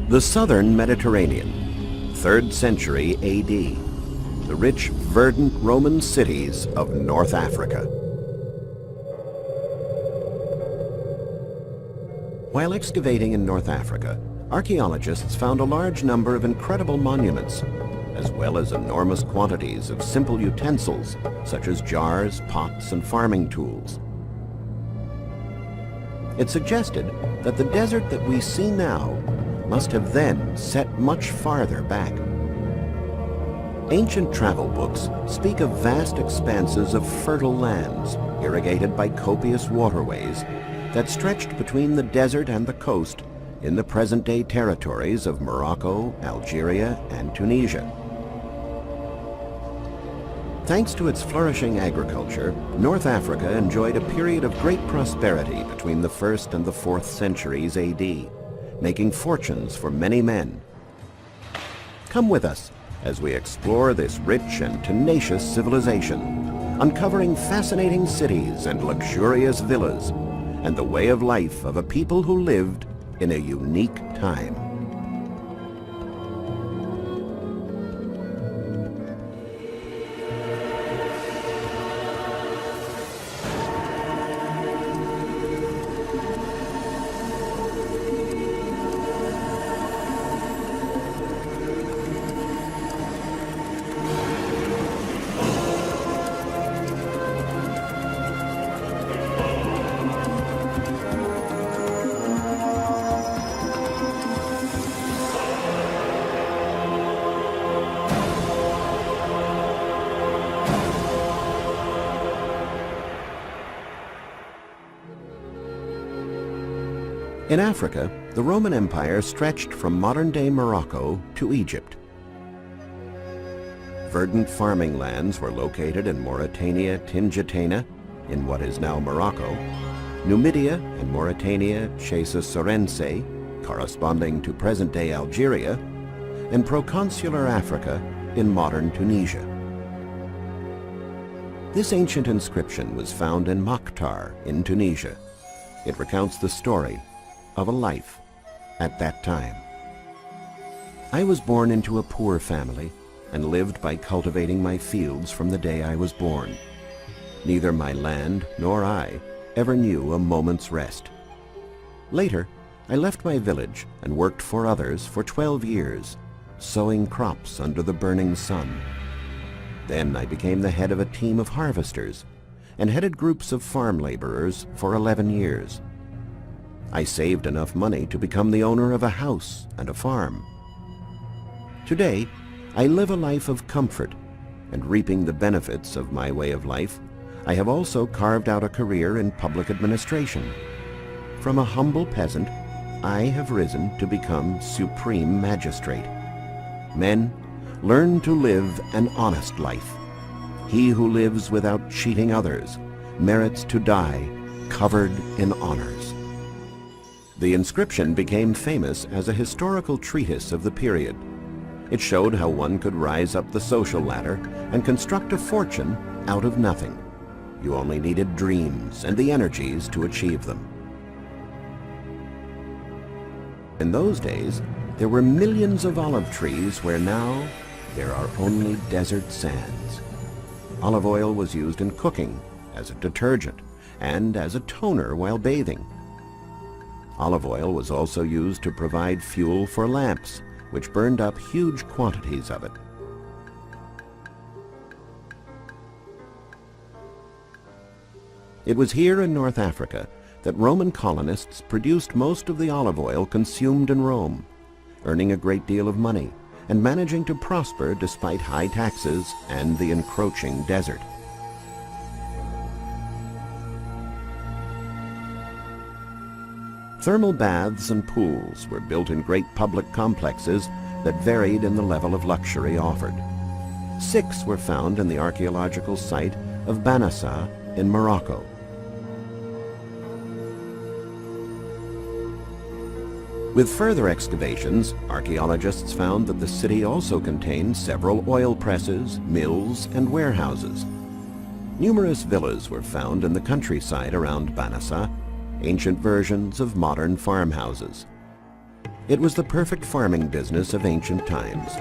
The southern Mediterranean, 3rd century AD. The rich, verdant Roman cities of North Africa. While excavating in North Africa, archaeologists found a large number of incredible monuments, as well as enormous quantities of simple utensils, such as jars, pots, and farming tools. It suggested that the desert that we see now must have then set much farther back. Ancient travel books speak of vast expanses of fertile lands irrigated by copious waterways that stretched between the desert and the coast in the present-day territories of Morocco, Algeria, and Tunisia. Thanks to its flourishing agriculture, North Africa enjoyed a period of great prosperity between the 1st and the 4th centuries AD, making fortunes for many men. Come with us as we explore this rich and tenacious civilization, uncovering fascinating cities and luxurious villas, and the way of life of a people who lived in a unique time. In Africa, the Roman Empire stretched from modern-day Morocco to Egypt. Verdant farming lands were located in Mauritania Tingitana, in what is now Morocco, Numidia and Mauritania Chassasorense, corresponding to present-day Algeria, and proconsular Africa in modern Tunisia. This ancient inscription was found in Mokhtar in Tunisia. It recounts the story of a life at that time. I was born into a poor family and lived by cultivating my fields from the day I was born. Neither my land nor I ever knew a moment's rest. Later, I left my village and worked for others for 12 years, sowing crops under the burning sun. Then I became the head of a team of harvesters and headed groups of farm laborers for 11 years. I saved enough money to become the owner of a house and a farm. Today, I live a life of comfort, and reaping the benefits of my way of life, I have also carved out a career in public administration. From a humble peasant, I have risen to become supreme magistrate. Men, learn to live an honest life. He who lives without cheating others merits to die covered in honors. The inscription became famous as a historical treatise of the period. It showed how one could rise up the social ladder and construct a fortune out of nothing. You only needed dreams and the energies to achieve them. In those days, there were millions of olive trees where now there are only desert sands. Olive oil was used in cooking, as a detergent, and as a toner while bathing. Olive oil was also used to provide fuel for lamps, which burned up huge quantities of it. It was here in North Africa that Roman colonists produced most of the olive oil consumed in Rome, earning a great deal of money and managing to prosper despite high taxes and the encroaching desert. Thermal baths and pools were built in great public complexes that varied in the level of luxury offered. 6 were found in the archaeological site of Banassa in Morocco. With further excavations, archaeologists found that the city also contained several oil presses, mills, and warehouses. Numerous villas were found in the countryside around Banassa, ancient versions of modern farmhouses. It was the perfect farming business of ancient times.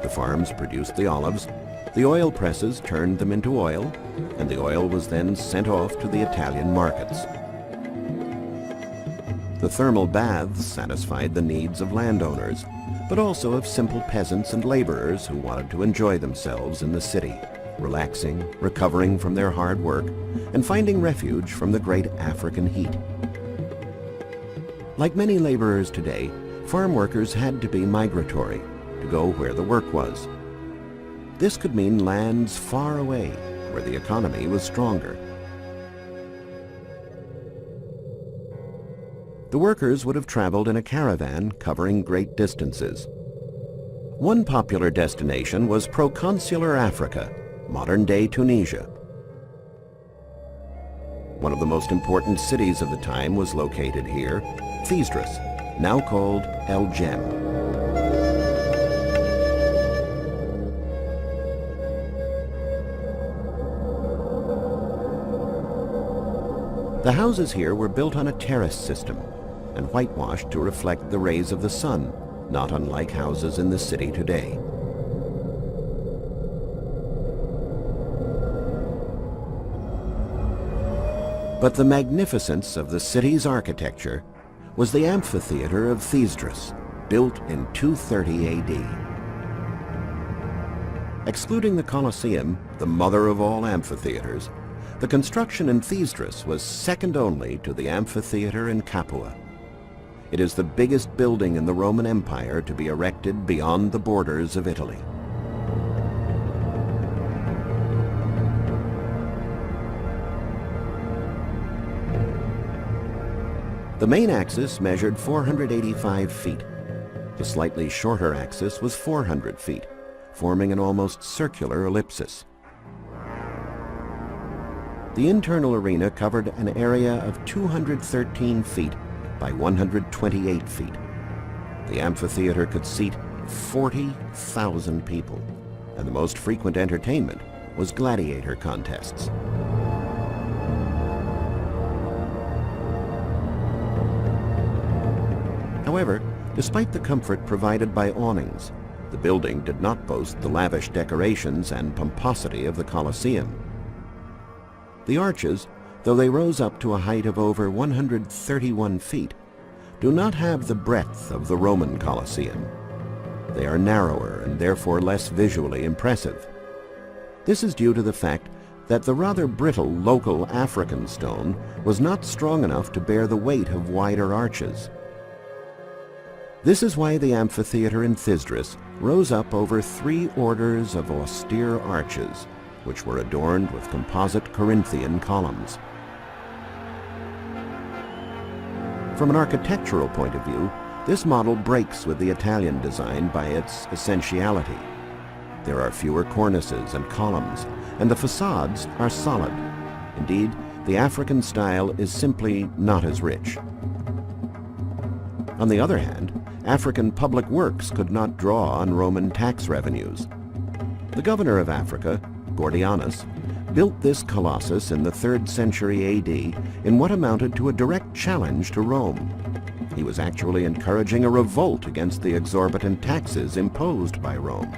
The farms produced the olives, the oil presses turned them into oil, and the oil was then sent off to the Italian markets. The thermal baths satisfied the needs of landowners, but also of simple peasants and laborers who wanted to enjoy themselves in the city, relaxing, recovering from their hard work, and finding refuge from the great African heat. Like many laborers today, farm workers had to be migratory, to go where the work was. This could mean lands far away, where the economy was stronger. The workers would have traveled in a caravan covering great distances. One popular destination was proconsular Africa, modern-day Tunisia. One of the most important cities of the time was located here, Thesdrus, now called El Jem. The houses here were built on a terrace system and whitewashed to reflect the rays of the sun, not unlike houses in the city today. But the magnificence of the city's architecture was the amphitheater of Thesdrus, built in 230 AD. Excluding the Colosseum, the mother of all amphitheaters, the construction in Thesdrus was second only to the amphitheater in Capua. It is the biggest building in the Roman Empire to be erected beyond the borders of Italy. The main axis measured 485 feet. The slightly shorter axis was 400 feet, forming an almost circular ellipsis. The internal arena covered an area of 213 feet by 128 feet. The amphitheater could seat 40,000 people, and the most frequent entertainment was gladiator contests. However, despite the comfort provided by awnings, the building did not boast the lavish decorations and pomposity of the Colosseum. The arches, though they rose up to a height of over 131 feet, do not have the breadth of the Roman Colosseum. They are narrower and therefore less visually impressive. This is due to the fact that the rather brittle local African stone was not strong enough to bear the weight of wider arches. This is why the amphitheater in Thesdrus rose up over 3 orders of austere arches, which were adorned with composite Corinthian columns. From an architectural point of view, this model breaks with the Italian design by its essentiality. There are fewer cornices and columns, and the facades are solid. Indeed, the African style is simply not as rich. On the other hand, African public works could not draw on Roman tax revenues. The governor of Africa, Gordianus, built this colossus in the 3rd century AD in what amounted to a direct challenge to Rome. He was actually encouraging a revolt against the exorbitant taxes imposed by Rome.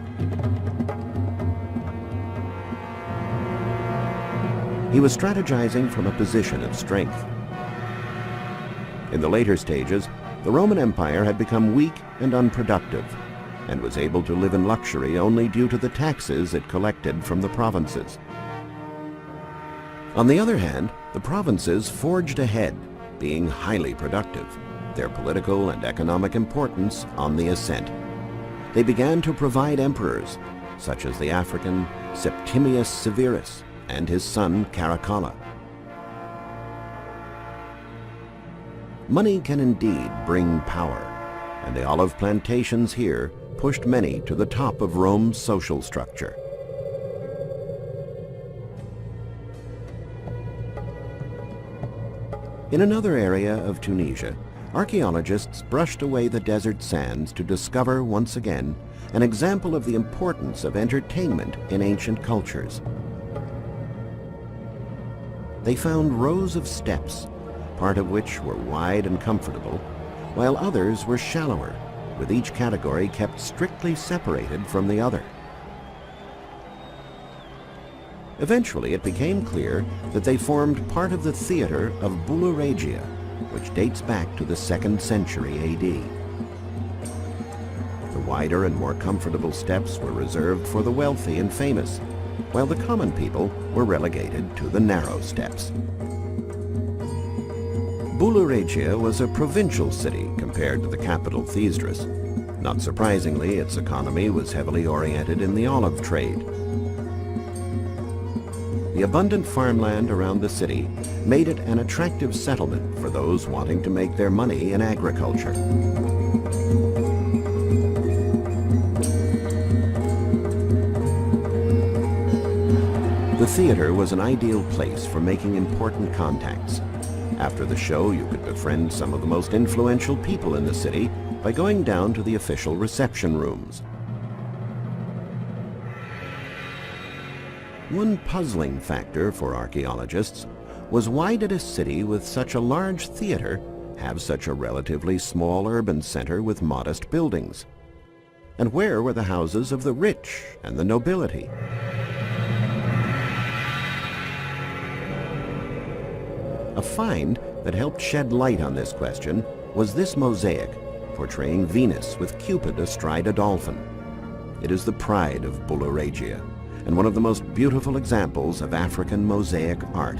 He was strategizing from a position of strength. In the later stages, the Roman Empire had become weak and unproductive, and was able to live in luxury only due to the taxes it collected from the provinces. On the other hand, the provinces forged ahead, being highly productive, their political and economic importance on the ascent. They began to provide emperors, such as the African Septimius Severus and his son Caracalla. Money can indeed bring power, and the olive plantations here pushed many to the top of Rome's social structure. In another area of Tunisia, archaeologists brushed away the desert sands to discover once again an example of the importance of entertainment in ancient cultures. They found rows of steps, part of which were wide and comfortable, while others were shallower with each category kept strictly separated from the other. Eventually, it became clear that they formed part of the theater of Bulla Regia, which dates back to the 2nd century AD. The wider and more comfortable steps were reserved for the wealthy and famous, while the common people were relegated to the narrow steps. Bulla Regia was a provincial city compared to the capital Thesdrus. Not surprisingly, its economy was heavily oriented in the olive trade. The abundant farmland around the city made it an attractive settlement for those wanting to make their money in agriculture. The theater was an ideal place for making important contacts. After the show, you could befriend some of the most influential people in the city by going down to the official reception rooms. One puzzling factor for archaeologists was, why did a city with such a large theater have such a relatively small urban center with modest buildings? And where were the houses of the rich and the nobility? A find that helped shed light on this question was this mosaic portraying Venus with Cupid astride a dolphin. It is the pride of Bulla Regia and one of the most beautiful examples of African mosaic art.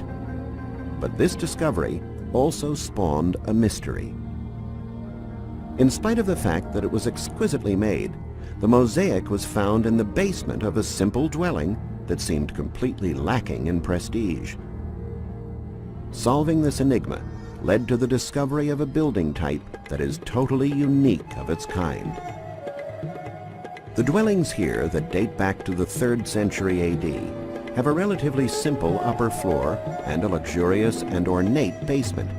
But this discovery also spawned a mystery. In spite of the fact that it was exquisitely made, the mosaic was found in the basement of a simple dwelling that seemed completely lacking in prestige. Solving this enigma led to the discovery of a building type that is totally unique of its kind. The dwellings here that date back to the 3rd century AD have a relatively simple upper floor and a luxurious and ornate basement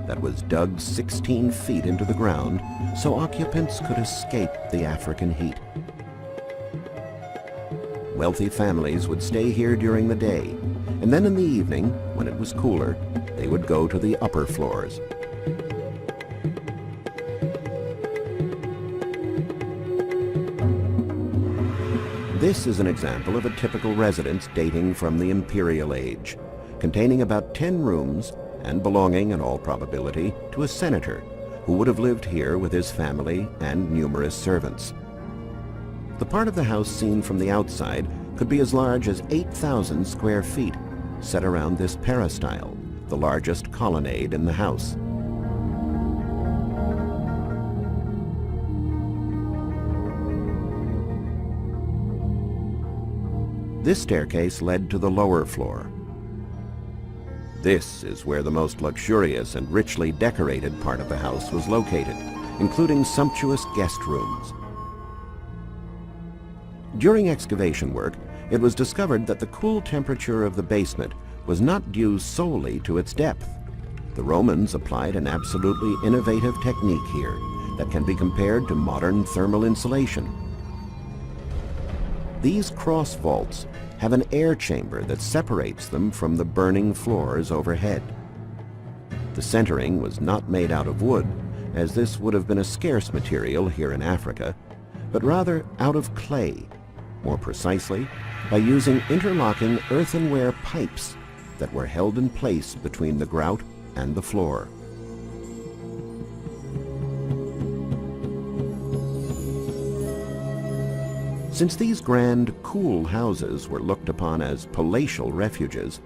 that was dug 16 feet into the ground so occupants could escape the African heat. Wealthy families would stay here during the day, and then in the evening, when it was cooler, they would go to the upper floors. This is an example of a typical residence dating from the Imperial Age, containing about 10 rooms and belonging, in all probability, to a senator who would have lived here with his family and numerous servants. The part of the house seen from the outside could be as large as 8,000 square feet, set around this peristyle, the largest colonnade in the house. This staircase led to the lower floor. This is where the most luxurious and richly decorated part of the house was located, including sumptuous guest rooms. During excavation work, it was discovered that the cool temperature of the basement was not due solely to its depth. The Romans applied an absolutely innovative technique here that can be compared to modern thermal insulation. These cross vaults have an air chamber that separates them from the burning floors overhead. The centering was not made out of wood, as this would have been a scarce material here in Africa, but rather out of clay, more precisely by using interlocking earthenware pipes that were held in place between the grout and the floor. Since these grand, cool houses were looked upon as palatial refuges,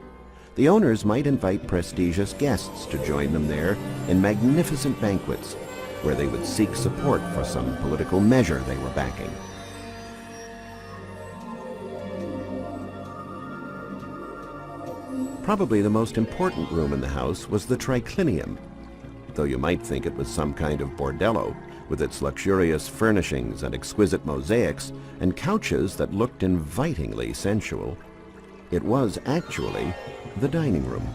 the owners might invite prestigious guests to join them there in magnificent banquets, where they would seek support for some political measure they were backing. Probably the most important room in the house was the triclinium, though you might think it was some kind of bordello, with its luxurious furnishings and exquisite mosaics and couches that looked invitingly sensual. It was actually the dining room.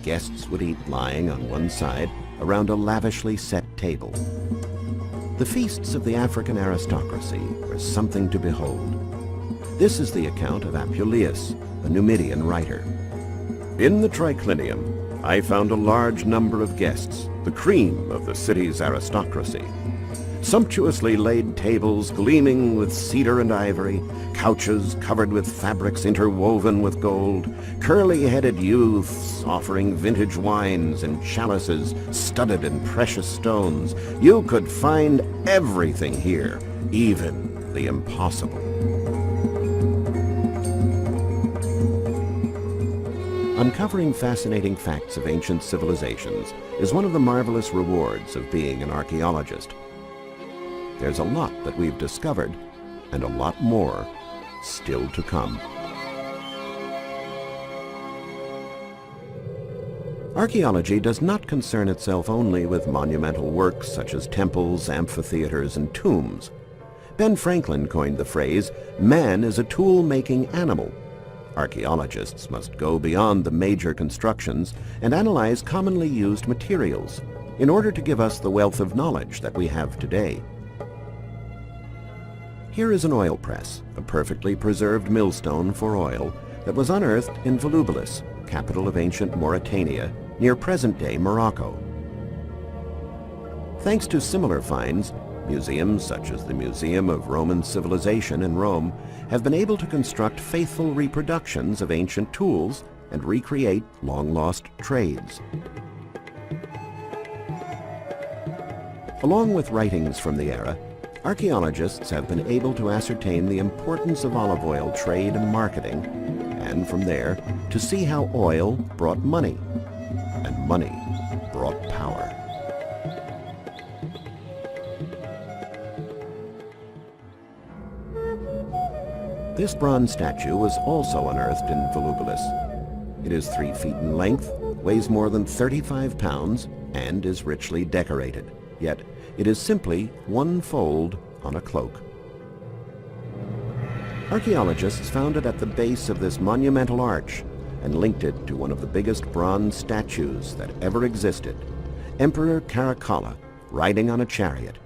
Guests would eat lying on one side around a lavishly set table. The feasts of the African aristocracy were something to behold. This is the account of Apuleius, a Numidian writer. In the triclinium, I found a large number of guests, the cream of the city's aristocracy. Sumptuously laid tables gleaming with cedar and ivory, couches covered with fabrics interwoven with gold, curly-headed youths offering vintage wines and chalices studded in precious stones. You could find everything here, even the impossible. Uncovering fascinating facts of ancient civilizations is one of the marvelous rewards of being an archaeologist. There's a lot that we've discovered, and a lot more still to come. Archaeology does not concern itself only with monumental works such as temples, amphitheaters, and tombs. Ben Franklin coined the phrase, "Man is a tool-making animal." Archaeologists must go beyond the major constructions and analyze commonly used materials in order to give us the wealth of knowledge that we have today. Here is an oil press, a perfectly preserved millstone for oil that was unearthed in Volubilis, capital of ancient Mauritania, near present-day Morocco. Thanks to similar finds, museums such as the Museum of Roman Civilization in Rome have been able to construct faithful reproductions of ancient tools and recreate long-lost trades. Along with writings from the era, archaeologists have been able to ascertain the importance of olive oil trade and marketing, and from there to see how oil brought money, and money brought power. This bronze statue was also unearthed in Volubilis. It is 3 feet in length, weighs more than 35 pounds, and is richly decorated. Yet, it is simply one fold on a cloak. Archaeologists found it at the base of this monumental arch and linked it to one of the biggest bronze statues that ever existed, Emperor Caracalla riding on a chariot,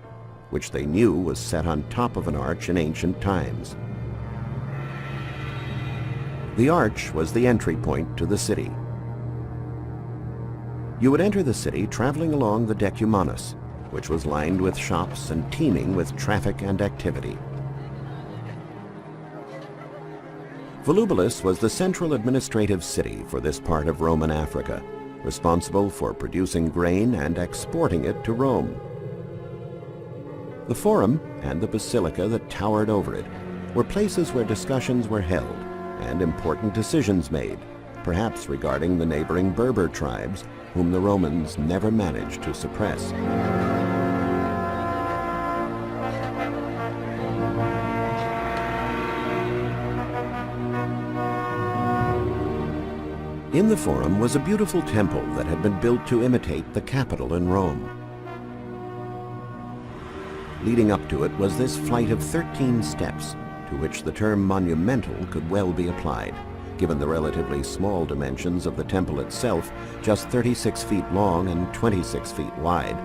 which they knew was set on top of an arch in ancient times. The arch was the entry point to the city. You would enter the city traveling along the Decumanus, which was lined with shops and teeming with traffic and activity. Volubilis was the central administrative city for this part of Roman Africa, responsible for producing grain and exporting it to Rome. The Forum and the basilica that towered over it were places where discussions were held and important decisions made, perhaps regarding the neighboring Berber tribes, whom the Romans never managed to suppress. In the Forum was a beautiful temple that had been built to imitate the Capitol in Rome. Leading up to it was this flight of 13 steps, to which the term monumental could well be applied, given the relatively small dimensions of the temple itself, just 36 feet long and 26 feet wide.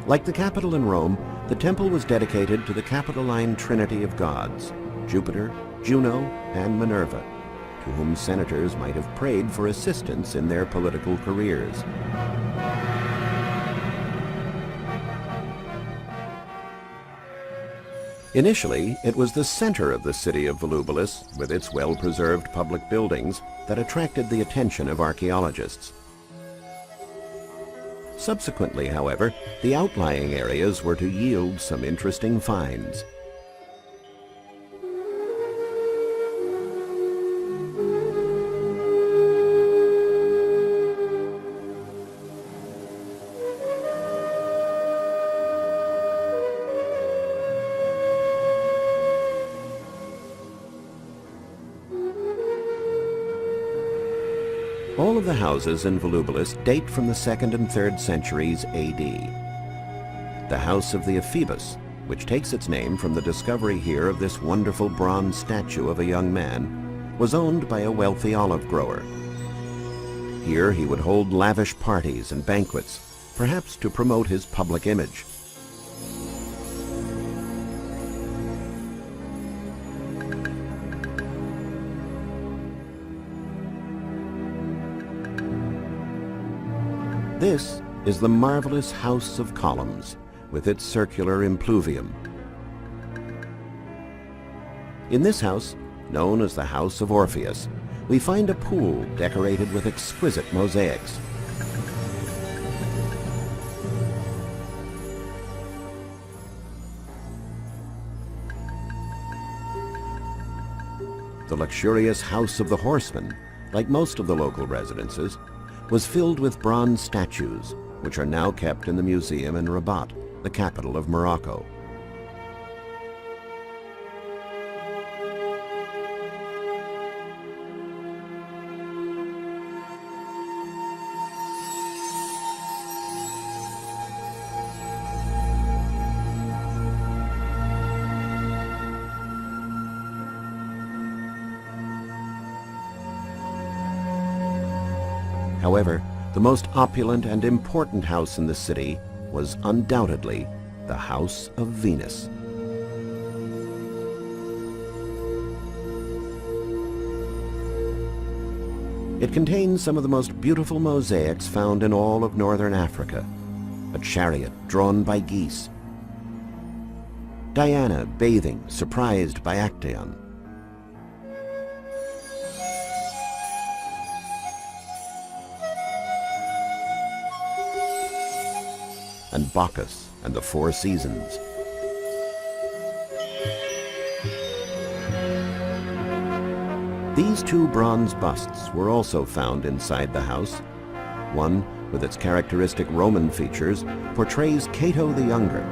Like the Capitol in Rome, the temple was dedicated to the Capitoline Trinity of gods, Jupiter, Juno, and Minerva, to whom senators might have prayed for assistance in their political careers. Initially, it was the center of the city of Volubilis, with its well-preserved public buildings, that attracted the attention of archaeologists. Subsequently, however, the outlying areas were to yield some interesting finds. All of the houses in Volubilis date from the 2nd and 3rd centuries A.D. The house of the Ephebus, which takes its name from the discovery here of this wonderful bronze statue of a young man, was owned by a wealthy olive grower. Here he would hold lavish parties and banquets, perhaps to promote his public image. This is the marvelous House of Columns, with its circular impluvium. In this house, known as the House of Orpheus, we find a pool decorated with exquisite mosaics. The luxurious House of the Horseman, like most of the local residences, was filled with bronze statues, which are now kept in the museum in Rabat, the capital of Morocco. However, the most opulent and important house in the city was undoubtedly the House of Venus. It contains some of the most beautiful mosaics found in all of northern Africa. A chariot drawn by geese. Diana bathing, surprised by Actaeon. And Bacchus and the Four Seasons. These two bronze busts were also found inside the house. One, with its characteristic Roman features, portrays Cato the Younger,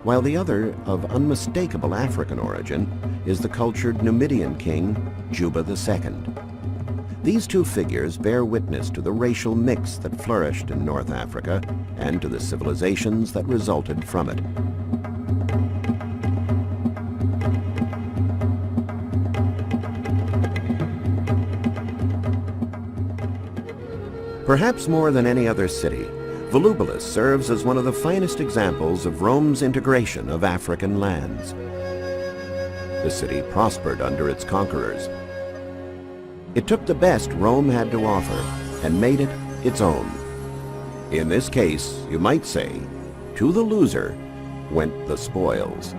while the other, of unmistakable African origin, is the cultured Numidian king, Juba II. These two figures bear witness to the racial mix that flourished in North Africa and to the civilizations that resulted from it. Perhaps more than any other city, Volubilis serves as one of the finest examples of Rome's integration of African lands. The city prospered under its conquerors. It took the best Rome had to offer and made it its own. In this case, you might say, to the loser went the spoils.